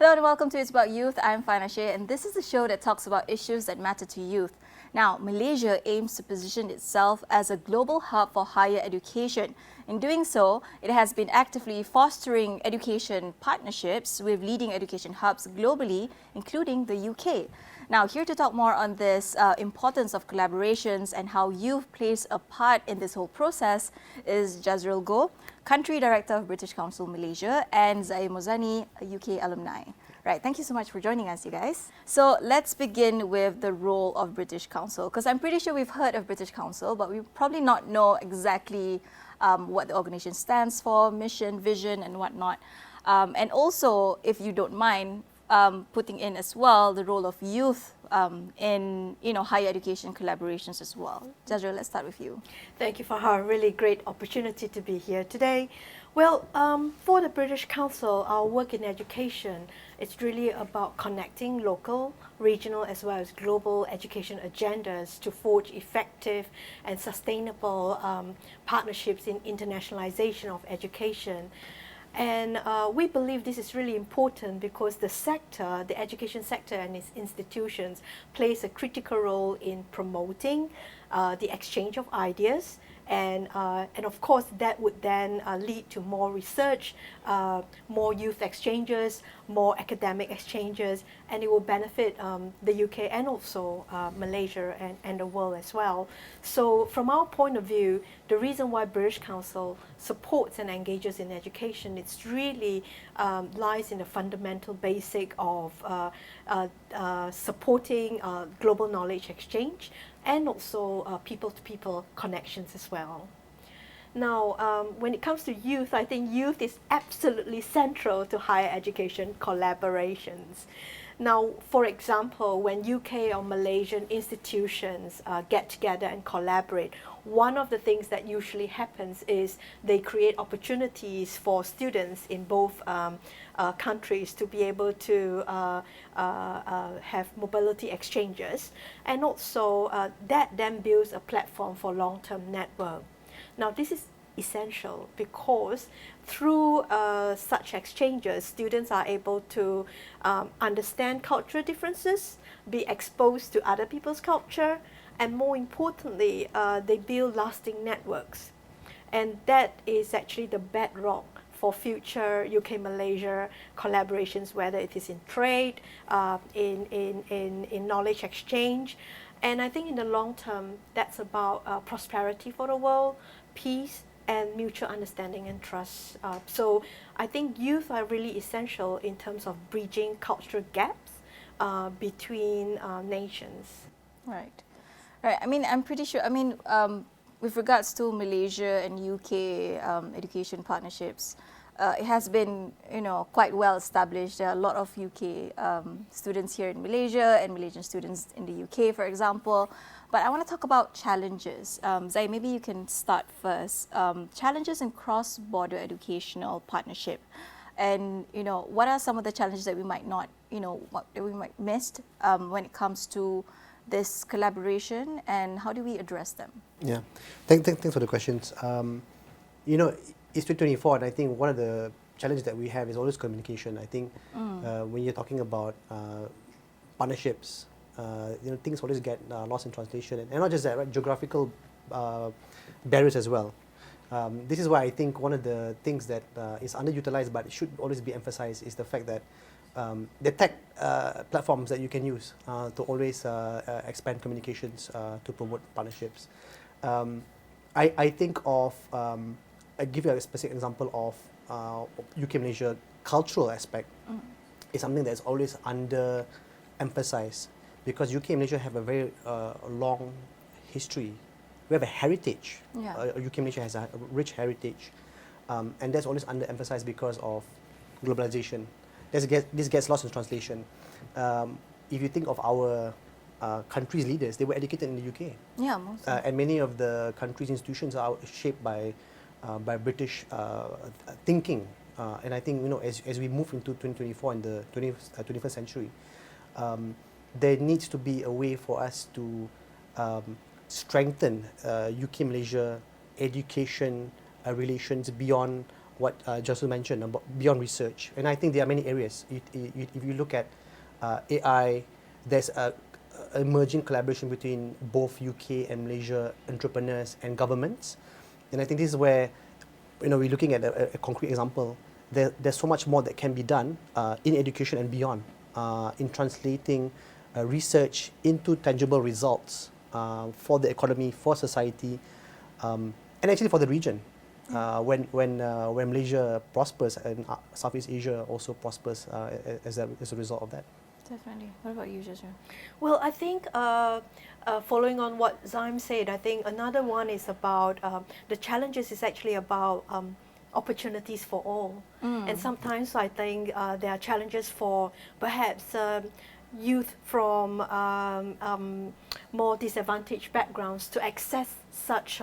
Hello and welcome to It's About Youth. I'm Fana Shea, and this is a show that talks about issues that matter to youth. Now, Malaysia aims to position itself as a global hub for higher education. In doing so, it has been actively fostering education partnerships with leading education hubs globally, including the UK. Now, here to talk more on this importance of collaborations and how youth plays a part in this whole process is Jazreel Goh, Country Director of British Council Malaysia, and Zaim Mohzani, a UK alumni. Right, thank you so much for joining us, you guys. So let's begin with the role of British Council, because I'm pretty sure we've heard of British Council, but we probably not know exactly what the organization stands for, mission, vision, and whatnot. And also, if you don't mind, putting in as well the role of youth in higher education collaborations as well. Jazreel, let's start with you. Thank you for a really great opportunity to be here today. Well, for the British Council, our work in education, it's really about connecting local, regional as well as global education agendas to forge effective and sustainable partnerships in internationalization of education. And we believe this is really important because the sector, the education sector and its institutions plays a critical role in promoting the exchange of ideas, and of course that would then lead to more research, more youth exchanges, more academic exchanges, and it will benefit the UK and also Malaysia and the world as well. So from our point of view, the reason why British Council supports and engages in education, it's really lies in the fundamental basic of supporting global knowledge exchange and also people-to-people connections as well. Now, when it comes to youth, I think youth is absolutely central to higher education collaborations. Now, for example, when UK or Malaysian institutions get together and collaborate, one of the things that usually happens is they create opportunities for students in both countries to be able to have mobility exchanges, and also that then builds a platform for long-term network. Now, this is essential because through such exchanges, students are able to understand cultural differences, be exposed to other people's culture, and more importantly, they build lasting networks. And that is actually the bedrock for future UK-Malaysia collaborations, whether it is in trade, in knowledge exchange. And I think in the long term, that's about prosperity for the world, peace, and mutual understanding and trust. So I think youth are really essential in terms of bridging cultural gaps between nations. Right. Right. I mean, I'm pretty sure, with regards to Malaysia and UK education partnerships, it has been, quite well established. There are a lot of UK students here in Malaysia and Malaysian students in the UK, for example. But I want to talk about challenges. Zai, maybe you can start first. Challenges in cross-border educational partnership. And, what are some of the challenges that we might not, that we might missed when it comes to this collaboration, and how do we address them? Yeah, thanks for the questions. It's 2024, and I think one of the challenges that we have is always communication. I think when you're talking about partnerships, things always get lost in translation, and not just that, right? Geographical barriers as well. This is why I think one of the things that is underutilized but should always be emphasized is the fact that the tech platforms that you can use to always expand communications to promote partnerships. I think of, I give you a specific example of UK Malaysia cultural aspect. Is something that's always under-emphasized because UK Malaysia have a very long history. We have a heritage. Yeah. UK Malaysia has a rich heritage, and that's always under-emphasized because of globalization. This gets lost in translation. If you think of our country's leaders, they were educated in the UK. Yeah, mostly. And many of the country's institutions are shaped by British thinking. And I think as we move into 2024 and the 21st century, there needs to be a way for us to strengthen UK Malaysia education relations beyond what Jazreel mentioned about beyond research. And I think there are many areas. If you look at AI, there's a emerging collaboration between both UK and Malaysia entrepreneurs and governments. And I think this is where, we're looking at a concrete example. There's so much more that can be done in education and beyond, in translating research into tangible results for the economy, for society, and actually for the region. When Malaysia prospers and Southeast Asia also prospers as a result of that. Definitely. What about you, Jazreel? Well, I think following on what Zaim said, I think another one is about the challenges is actually about opportunities for all. And sometimes I think there are challenges for perhaps youth from more disadvantaged backgrounds to access such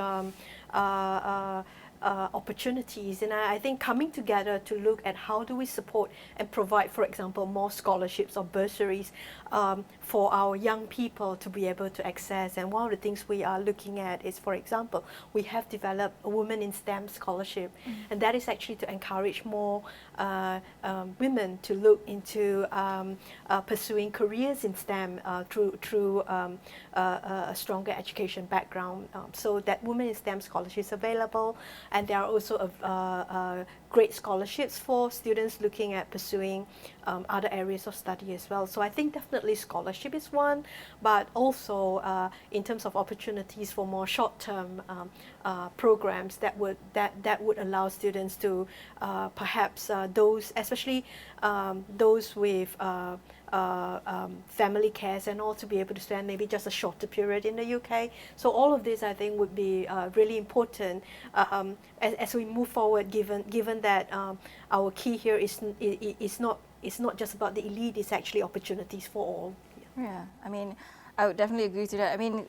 opportunities, and I think coming together to look at how do we support and provide, for example, more scholarships or bursaries for our young people to be able to access. And one of the things we are looking at is, for example, we have developed a Women in STEM scholarship, and that is actually to encourage more women to look into pursuing careers in STEM through a stronger education background. So that Women in STEM scholarship is available. And there are also great scholarships for students looking at pursuing other areas of study as well. So I think definitely scholarship is one, but also in terms of opportunities for more short-term programs that would allow students to perhaps those, especially those with family cares and all, to be able to spend maybe just a shorter period in the UK. So all of this I think would be really important as we move forward, given that our key here is not just about the elite, it's actually opportunities for all. Yeah, I mean, I would definitely agree to that. I mean,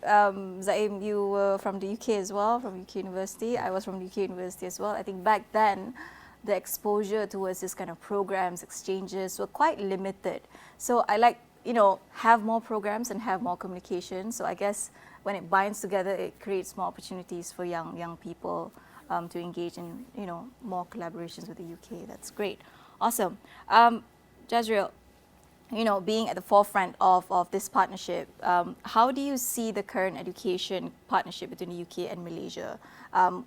Zaim, you were from the UK as well, from UK University. I was from UK University as well. I think back then, the exposure towards this kind of programs, exchanges were quite limited. So I like, have more programs and have more communication. So I guess when it binds together, it creates more opportunities for young people to engage in, more collaborations with the UK. That's great. Awesome. Jazreel, being at the forefront of this partnership, how do you see the current education partnership between the UK and Malaysia?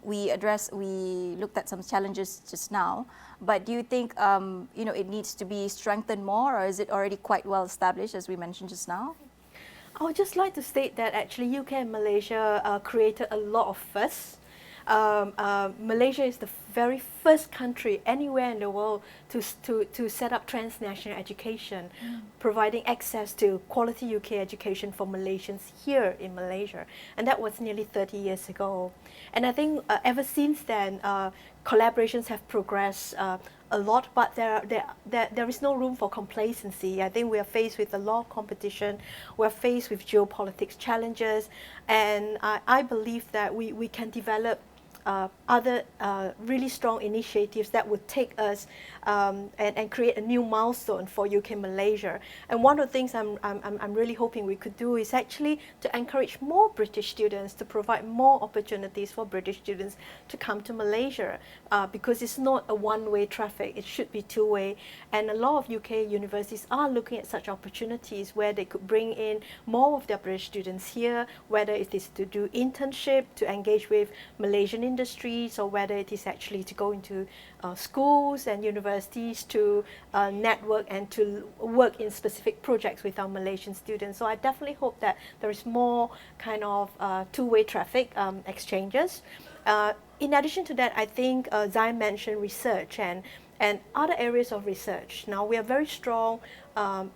We looked at some challenges just now, but do you think it needs to be strengthened more, or is it already quite well established, as we mentioned just now? I would just like to state that actually UK and Malaysia created a lot of fuss. Malaysia is the very first country anywhere in the world to set up transnational education, providing access to quality UK education for Malaysians here in Malaysia. And that was nearly 30 years ago. And I think ever since then, collaborations have progressed a lot, but there is no room for complacency. I think we are faced with a lot of competition, we're faced with geopolitics challenges, and I believe that we can develop other really strong initiatives that would take us and create a new milestone for UK Malaysia. And one of the things I'm really hoping we could do is actually to encourage more British students, to provide more opportunities for British students to come to Malaysia, because it's not a one-way traffic, it should be two-way. And a lot of UK universities are looking at such opportunities where they could bring in more of their British students here, whether it is to do internship, to engage with Malaysian industries, or whether it is actually to go into schools and universities to network and to work in specific projects with our Malaysian students. So I definitely hope that there is more kind of two-way traffic exchanges. In addition to that, I think Zaim mentioned research and other areas of research. Now, we are very strong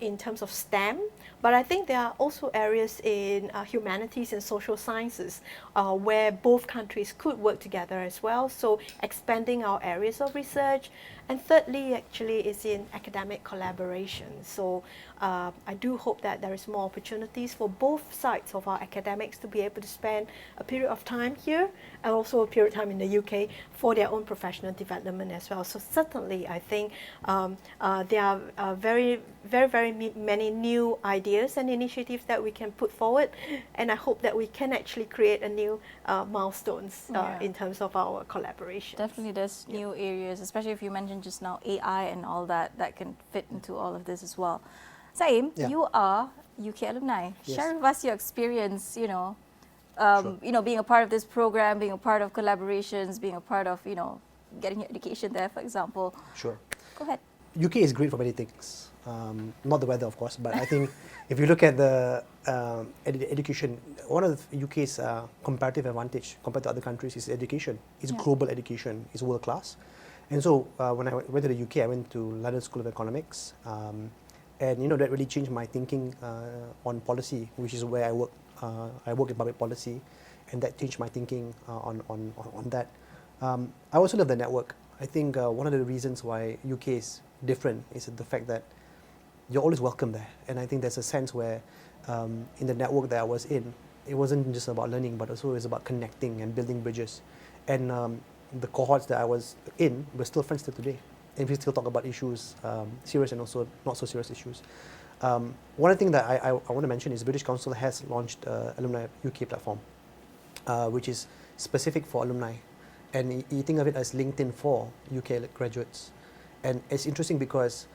in terms of STEM, but I think there are also areas in humanities and social sciences where both countries could work together as well. So expanding our areas of research. And thirdly, actually, is in academic collaboration. So I do hope that there is more opportunities for both sides of our academics to be able to spend a period of time here and also a period of time in the UK for their own professional development as well. So certainly, I think there are very, many new ideas and initiatives that we can put forward, and I hope that we can actually create a new milestones in terms of our collaboration. Definitely, there's new areas, especially if you mentioned just now AI and all that can fit into all of this as well. Zaim, you are UK alumni. Yes. Share with us your experience, Sure. being a part of this program, being a part of collaborations, being a part of, getting your education there, for example. Sure. Go ahead. UK is great for many things. Not the weather, of course, but I think if you look at the education, one of the UK's comparative advantage compared to other countries is education. It's global education. It's world class. And so when I went to the UK, I went to London School of Economics. And that really changed my thinking on policy, which is where I work. I work in public policy, and that changed my thinking on that. I also love the network. I think one of the reasons why UK is different is the fact that you're always welcome there. And I think there's a sense where in the network that I was in, it wasn't just about learning, but also it was about connecting and building bridges. And the cohorts that I was in, we're still friends till today. And we still talk about issues, serious and also not so serious issues. One thing that I want to mention is British Council has launched Alumni UK platform, which is specific for alumni. And you think of it as LinkedIn for UK graduates. And it's interesting because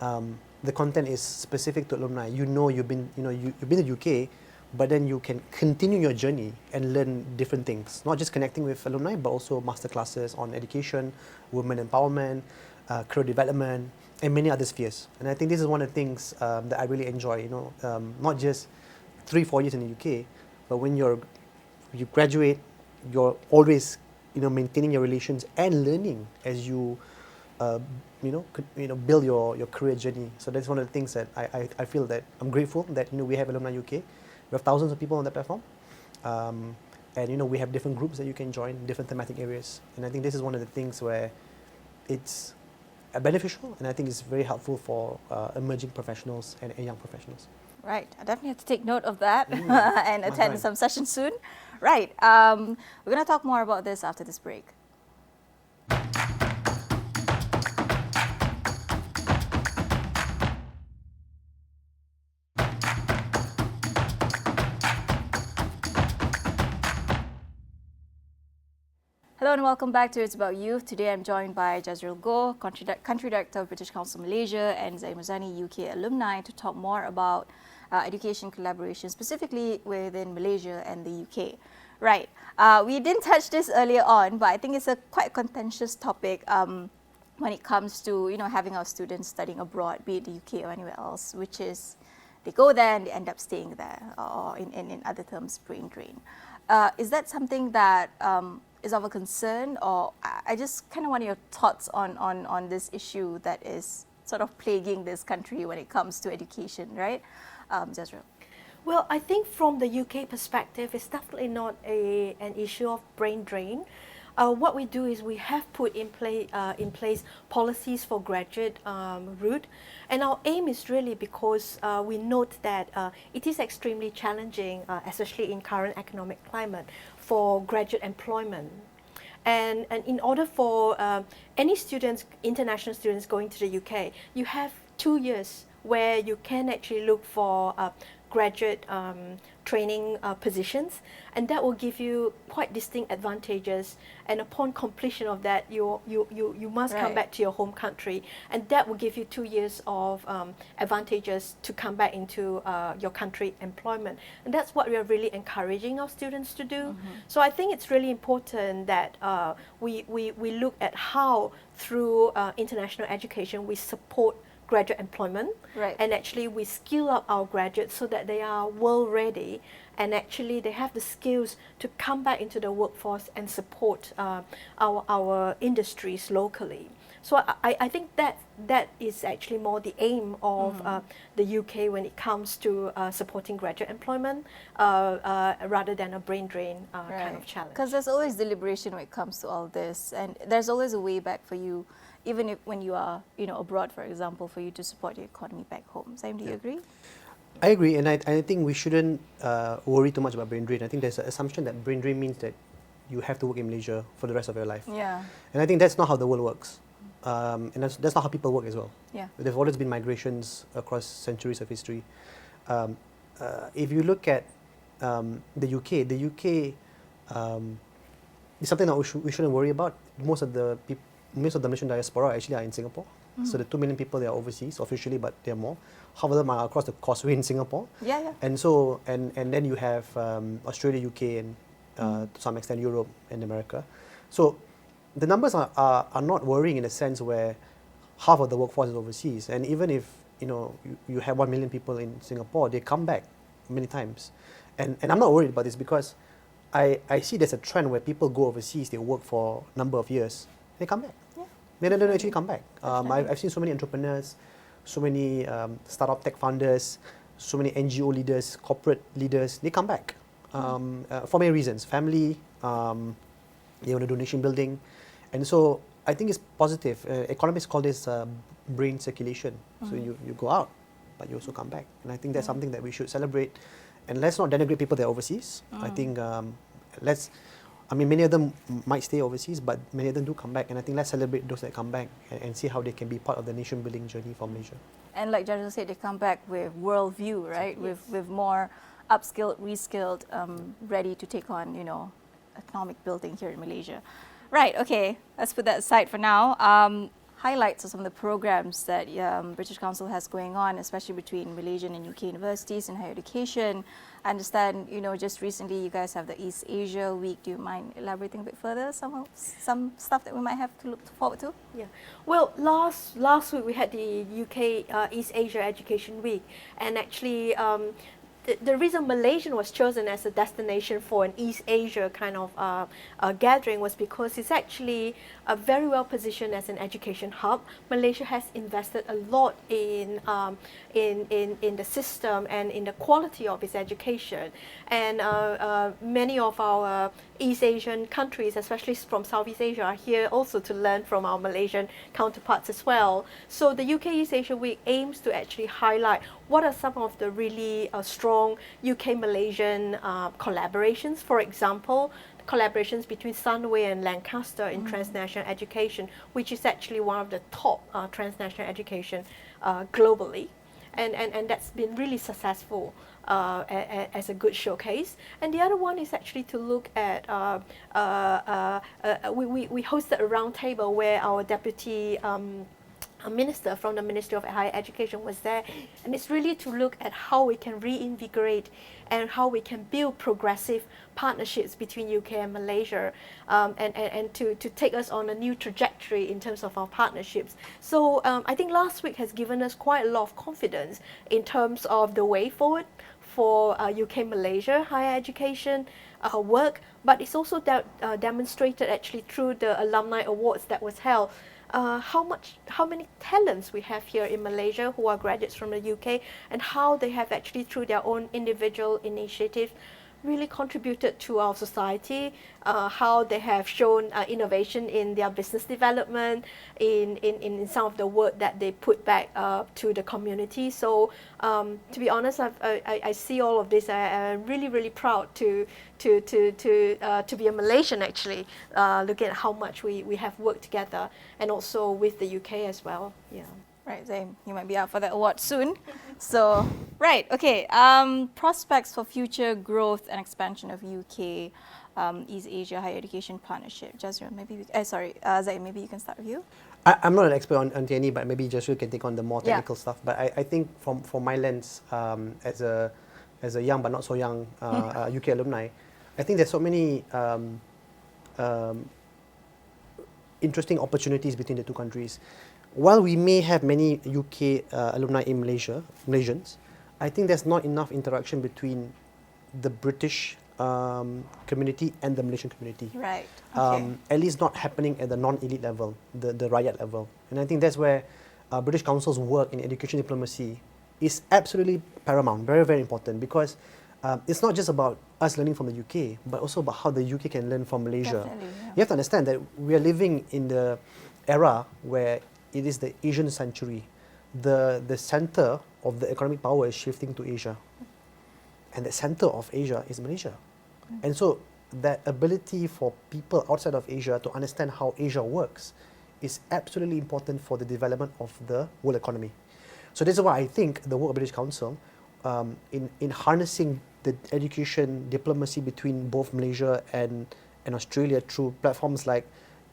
the content is specific to alumni. You've been to the UK, but then you can continue your journey and learn different things. Not just connecting with alumni, but also masterclasses on education, women empowerment, career development, and many other spheres. And I think this is one of the things that I really enjoy. Not just 3-4 years in the UK, but when you graduate, you're always maintaining your relations and learning as you build your career journey. So that's one of the things that I feel that I'm grateful that we have Alumni UK. We have thousands of people on that platform, and we have different groups that you can join, different thematic areas. And I think this is one of the things where it's beneficial, and I think it's very helpful for emerging professionals and young professionals. Right, I definitely have to take note of that and attend some sessions soon. Right, we're going to talk more about this after this break. Hello and welcome back to It's About Youth. Today I'm joined by Jazreel Goh, Country Director of British Council Malaysia, and Zaim Mohzani, UK alumni, to talk more about education collaboration, specifically within Malaysia and the UK. Right, we didn't touch this earlier on, but I think it's a quite contentious topic when it comes to having our students studying abroad, be it the UK or anywhere else, which is they go there and they end up staying there, or in other terms, brain drain. Is that something that is of a concern, or I just kind of want your thoughts on this issue that is sort of plaguing this country when it comes to education, right? Jazreel. Well, I think from the UK perspective, it's definitely not an issue of brain drain. What we do is we have put in place policies for graduate route, and our aim is really because we note that it is extremely challenging, especially in current economic climate, for graduate employment. And in order for any students, international students going to the UK, you have 2 years where you can actually look for graduate training positions, and that will give you quite distinct advantages. And upon completion of that, you must come back to your home country, and that will give you 2 years of advantages to come back into your country employment. And that's what we are really encouraging our students to do. So I think it's really important that we look at how through international education we support graduate employment, and actually we skill up our graduates so that they are world ready, and actually they have the skills to come back into the workforce and support our industries locally. So I think that is actually more the aim of the UK when it comes to supporting graduate employment rather than a brain drain kind of challenge. Because there's always deliberation when it comes to all this, and there's always a way back for you, even if when you are abroad, for example, for you to support your economy back home. Zaim, do you agree? I agree, and I think we shouldn't worry too much about brain drain. I think there's an assumption that brain drain means that you have to work in Malaysia for the rest of your life. Yeah. And I think that's not how the world works. and that's not how people work as well. Yeah. There've always been migrations across centuries of history. If you look at the UK is something that we shouldn't worry about. Most of the Malaysian diaspora actually are in Singapore. So the 2 million people, they are overseas officially, but there are more. Half of them are across the causeway in Singapore. Yeah, yeah. And so, and then you have Australia, UK, and to some extent Europe and America. So the numbers are not worrying in a sense where half of the workforce is overseas. And even if you have 1 million people in Singapore, they come back many times. And I'm not worried about this because I see there's a trend where people go overseas, they work for a number of years, they come back. Yeah. They don't actually come back. I've seen so many entrepreneurs, so many startup tech founders, so many NGO leaders, corporate leaders, they come back for many reasons. Family, they want to do nation building. And so I think it's positive. Economists call this brain circulation. So you go out, but you also come back. And I think that's something that we should celebrate. And let's not denigrate people that are overseas. I think many of them might stay overseas, but many of them do come back. And I think let's celebrate those that come back and see how they can be part of the nation building journey for Malaysia. And like Jazreel said, they come back with worldview, right? Yes. With more upskilled, reskilled, ready to take on, economic building here in Malaysia. Right, okay, let's put that aside for now. Highlights of some of the programs that British Council has going on, especially between Malaysian and UK universities in higher education. I understand, just recently you guys have the East Asia Week. Do you mind elaborating a bit further, some stuff that we might have to look forward to? Yeah. Well, last week we had the UK East Asia Education Week, and actually the reason Malaysia was chosen as a destination for an East Asia kind of gathering was because it's actually very well positioned as an education hub. Malaysia has invested a lot in the system and in the quality of its education, and many of our East Asian countries, especially from Southeast Asia, are here also to learn from our Malaysian counterparts as well. So the UK East Asia Week aims to actually highlight what are some of the really strong UK-Malaysian collaborations. For example, collaborations between Sunway and Lancaster in transnational education, which is actually one of the top transnational education globally. And that's been really successful as a good showcase. And the other one is actually to look at, we hosted a round table where our deputy a minister from the Ministry of Higher Education was there, and it's really to look at how we can reinvigorate and how we can build progressive partnerships between UK and Malaysia, and to take us on a new trajectory in terms of our partnerships. So I think last week has given us quite a lot of confidence in terms of the way forward for UK Malaysia higher education work, but it's also demonstrated actually through the alumni awards that was held. How many talents we have here in Malaysia who are graduates from the UK, and how they have actually through their own individual initiative really contributed to our society, how they have shown innovation in their business development, in some of the work that they put back to the community. So to be honest, I see all of this. I'm really proud to be a Malaysian actually, looking at how much we have worked together, and also with the UK as well. Yeah. Right, Zaim, you might be out for that award soon. So, right, okay. Prospects for future growth and expansion of UK East Asia Higher Education Partnership. Jazreel, maybe Zaim, maybe you can start with you. I'm not an expert on TNE, but maybe Jazreel can take on the more technical stuff. But I think from my lens, as a young but not so young UK alumni, I think there's so many interesting opportunities between the two countries. While we may have many UK alumni in Malaysians, I think there's not enough interaction between the British community and the Malaysian community. Right. Okay. At least not happening at the non-elite level, the rakyat level. And I think that's where British Council's work in education diplomacy is absolutely paramount, very important, because it's not just about us learning from the UK, but also about how the UK can learn from Malaysia. Definitely, yeah. You have to understand that we are living in the era where it is the Asian century. The center of the economic power is shifting to Asia. And the center of Asia is Malaysia. And so that ability for people outside of Asia to understand how Asia works is absolutely important for the development of the world economy. So this is why I think the work of British Council in harnessing the education diplomacy between both Malaysia and Australia through platforms like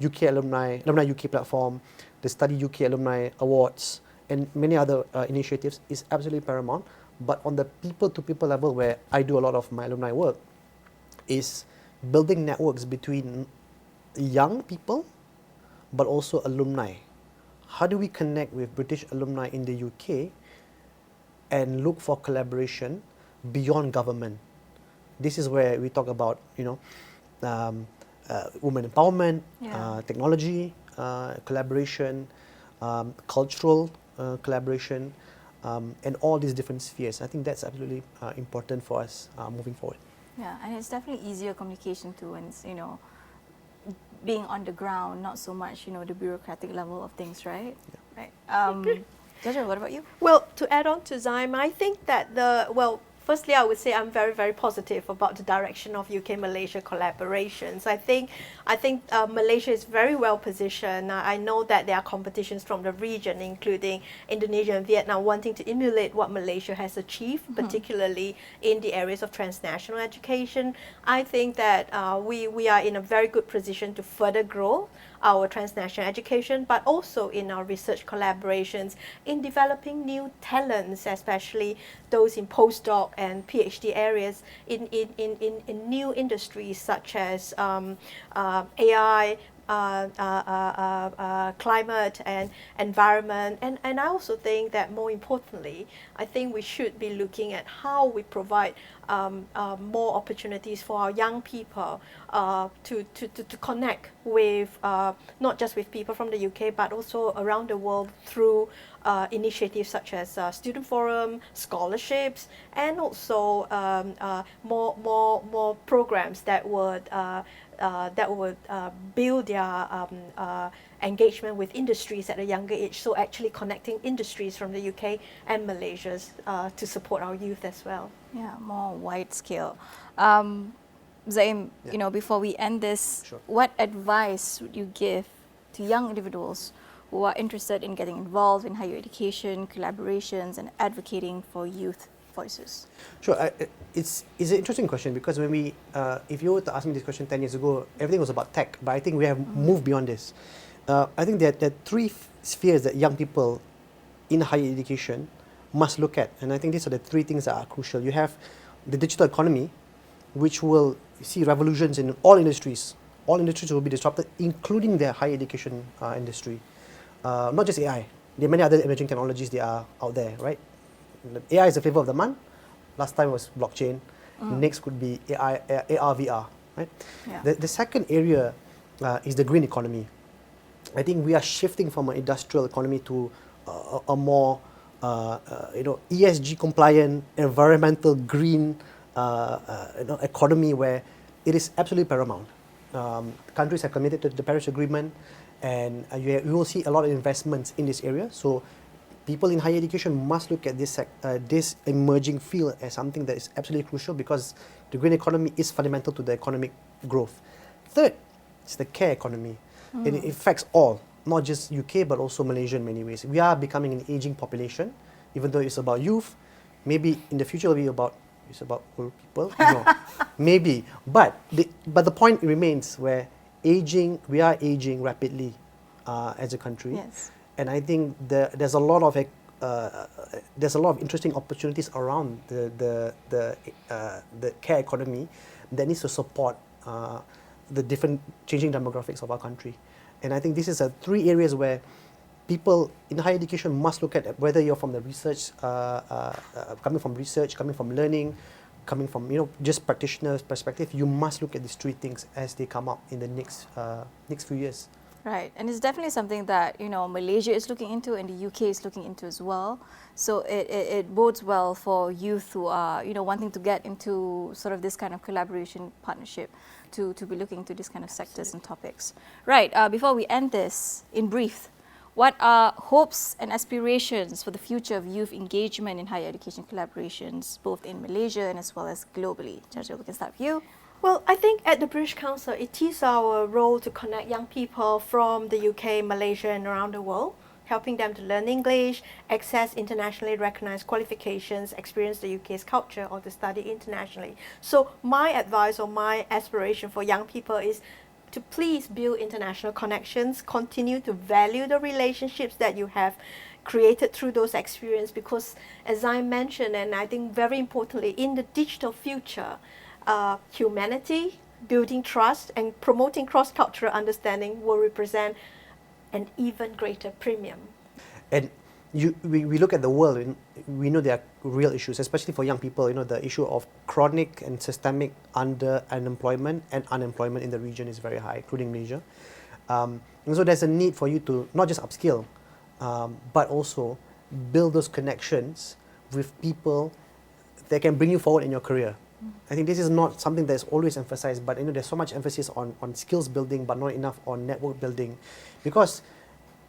UK Alumni UK platform, the Study UK Alumni Awards, and many other initiatives is absolutely paramount. But on the people-to-people level, where I do a lot of my alumni work, is building networks between young people, but also alumni. How do we connect with British alumni in the UK and look for collaboration beyond government? This is where we talk about, women empowerment, technology collaboration, cultural collaboration, and all these different spheres. I think that's absolutely important for us moving forward. Yeah, and it's definitely easier communication too, and it's, being on the ground, not so much, the bureaucratic level of things, right? Yeah. Right. Jazreel, what about you? Well, to add on to Zaim, I think that firstly, I would say I'm very, very positive about the direction of UK Malaysia collaborations. I think Malaysia is very well positioned. I know that there are competitions from the region, including Indonesia and Vietnam, wanting to emulate what Malaysia has achieved, particularly in the areas of transnational education. I think that we are in a very good position to further grow our transnational education, but also in our research collaborations, in developing new talents, especially those in postdoc and PhD areas in new industries such as AI, climate and environment, and I also think that more importantly, I think we should be looking at how we provide more opportunities for our young people to connect with not just with people from the UK but also around the world through initiatives such as student forum, scholarships, and also more programs that would build their engagement with industries at a younger age. So actually connecting industries from the UK and Malaysia to support our youth as well. Yeah, more wide scale. Zaim, before we end this, Sure. what advice would you give to young individuals who are interested in getting involved in higher education, collaborations, and advocating for youth voices? Sure. It's an interesting question because when if you were to ask me this question 10 years ago, everything was about tech, but I think we have moved beyond this. I think there are three spheres that young people in higher education must look at, and I think these are the three things that are crucial. You have the digital economy, which will see revolutions in all industries. All industries will be disrupted, including the higher education industry. Not just AI. There are many other emerging technologies that are out there, right? AI is the flavor of the month. Last time was blockchain. Next could be AI, AR, VR, right? Yeah. The second area is the green economy. I think we are shifting from an industrial economy to a more ESG compliant, environmental green economy where it is absolutely paramount. Countries have committed to the Paris Agreement, and you will see a lot of investments in this area. So people in higher education must look at this emerging field as something that is absolutely crucial because the green economy is fundamental to the economic growth. Third is the care economy. It affects all, not just UK but also Malaysia in many ways. We are becoming an aging population, even though it's about youth. Maybe in the future it's about old people. No, maybe. But the point remains where we are aging rapidly as a country. Yes. And I think there's a lot of interesting opportunities around the care economy that needs to support the different changing demographics of our country. And I think this is three areas where people in higher education must look at, whether you're from the research, coming from learning, coming from just practitioners' perspective. You must look at these three things as they come up in the next few years. Right, and it's definitely something that Malaysia is looking into and the UK is looking into as well. So it bodes well for youth who are wanting to get into sort of this kind of collaboration partnership to be looking into this kind of sectors and topics. Right, before we end this, in brief, what are hopes and aspirations for the future of youth engagement in higher education collaborations, both in Malaysia and as well as globally? Jazreel, we can start with you. Well, I think at the British Council, it is our role to connect young people from the UK, Malaysia, and around the world, helping them to learn English, access internationally recognized qualifications, experience the UK's culture, or to study internationally. So my advice or my aspiration for young people is to please build international connections, continue to value the relationships that you have created through those experiences, because as I mentioned, and I think very importantly, in the digital future, humanity, building trust, and promoting cross-cultural understanding will represent an even greater premium. And we look at the world and we know there are real issues, especially for young people. You know, the issue of chronic and systemic unemployment and unemployment in the region is very high, including Malaysia. And so there's a need for you to not just upskill, but also build those connections with people that can bring you forward in your career. I think this is not something that's always emphasized, but you know, there's so much emphasis on skills building, but not enough on network building, because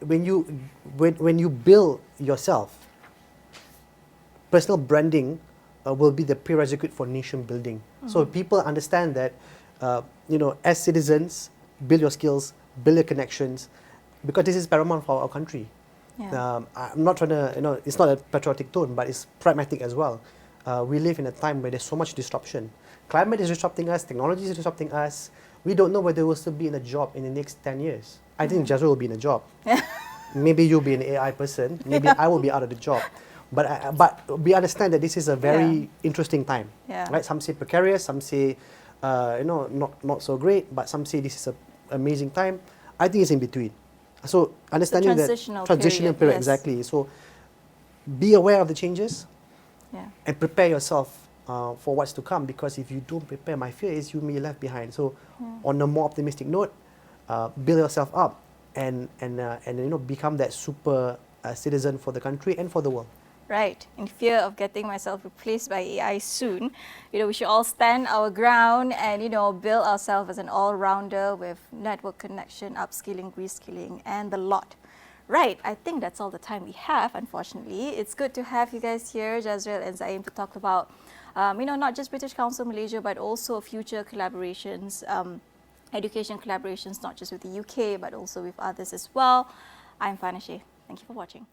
when you build yourself, personal branding will be the prerequisite for nation building. So people understand that you know, as citizens, build your skills, build your connections, because this is paramount for our country. Yeah. I'm not trying to, you know, it's not a patriotic tone, but it's pragmatic as well. We live in a time where there's so much disruption. Climate is disrupting us, technology is disrupting us. We don't know whether we'll still be in a job in the next 10 years. I think Jazreel will be in a job. Maybe you'll be an AI person. Maybe I will be out of the job. But we understand that this is a very interesting time. Yeah. Right? Some say precarious, some say you know, not so great, but some say this is an amazing time. I think it's in between. So understanding that transitional period, yes. exactly. So be aware of the changes. Yeah. And prepare yourself for what's to come, because if you don't prepare, my fear is you may be left behind. So on a more optimistic note, build yourself up and you know, become that super citizen for the country and for the world. Right. In fear of getting myself replaced by AI soon, you know, we should all stand our ground and, you know, build ourselves as an all-rounder with network connection, upskilling, reskilling, and the lot. Right, I think that's all the time we have, unfortunately. It's good to have you guys here, Jazreel and Zaim, to talk about, you know, not just British Council Malaysia, but also future collaborations, education collaborations, not just with the UK, but also with others as well. I'm Fanashe. Thank you for watching.